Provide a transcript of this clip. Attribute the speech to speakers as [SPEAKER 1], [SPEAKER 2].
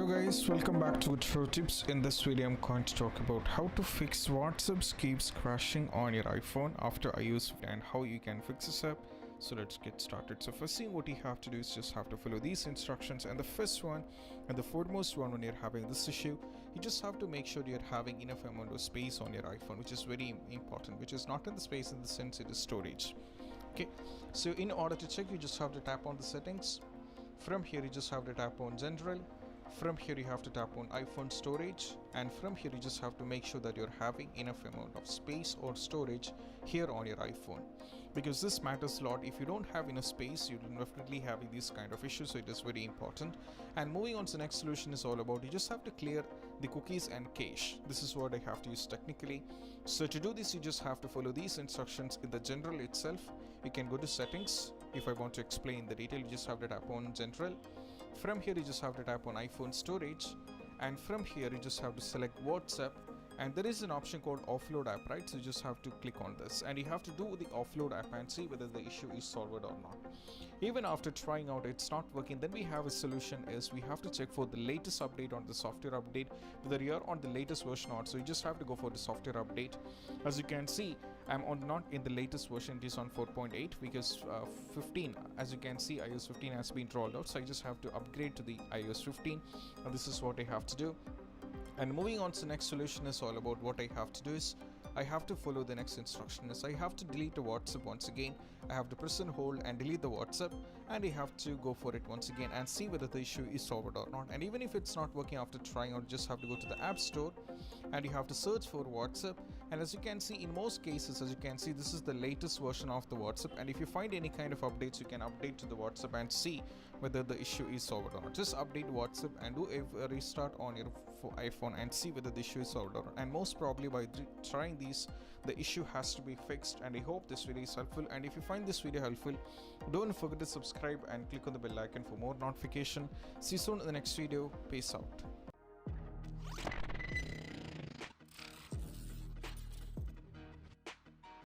[SPEAKER 1] Hello guys, welcome back to Pro Tips. In this video I'm going to talk about how to fix WhatsApp keeps crashing on your iPhone after iOS and how you can fix this up. So let's get started. So first thing what you have to do is just have to follow these instructions, and the first one and the foremost one, when you're having this issue, you just have to make sure you're having enough amount of space on your iPhone, which is very important, which is not in the space in the sense it is storage. Okay, so in order to check, you just have to tap on the settings. From here you just have to tap on general. From here you have to tap on iPhone storage, and from here you just have to make sure that you're having enough amount of space or storage here on your iPhone, because this matters a lot. If you don't have enough space, you're definitely having these kind of issues, so it is very important. And moving on to the next solution is all about, you just have to clear the cookies and cache. This is what I have to use technically. So to do this, you just have to follow these instructions in the general itself. You can go to settings. If I want to explain the detail, you just have to tap on general. From here you just have to tap on iPhone storage, and from here you just have to select WhatsApp, and there is an option called offload app, right? So you just have to click on this and you have to do the offload app and see whether the issue is solved or not. Even after trying out it's not working, then we have a solution is we have to check for the latest update on the software update, whether you're on the latest version or not. So you just have to go for the software update. As you can see, I'm on not in the latest version, it is on 4.8, because 15, as you can see, iOS 15 has been rolled out, so I just have to upgrade to the iOS 15, and this is what I have to do. And moving on to the next solution is all about, what I have to do is I have to follow the next instruction is I have to delete the WhatsApp once again. I have to press and hold and delete the WhatsApp, and I have to go for it once again and see whether the issue is solved or not. And even if it's not working after trying out, just have to go to the App Store and you have to search for WhatsApp. And as you can see, in most cases, as you can see, this is the latest version of the WhatsApp, and if you find any kind of updates, you can update to the WhatsApp and see whether the issue is solved or not. Just update WhatsApp and do a restart on your iPhone and see whether the issue is solved or not. And most probably by trying these, the issue has to be fixed. And I hope this video is helpful, and if you find this video helpful, don't forget to subscribe and click on the bell icon for more notification. See you soon in the next video. Peace out.